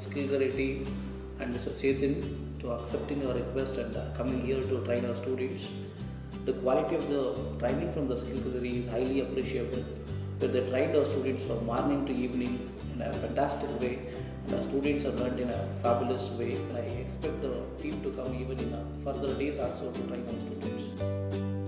SkillRary team and Mr. Chetan to accepting our request and coming here to train our students. The quality of the training from the SkillRary is highly appreciable, where they trained our students from morning to evening in a fantastic way, and our students are learned in a fabulous way. And I expect the team to come even in further days also to train our students.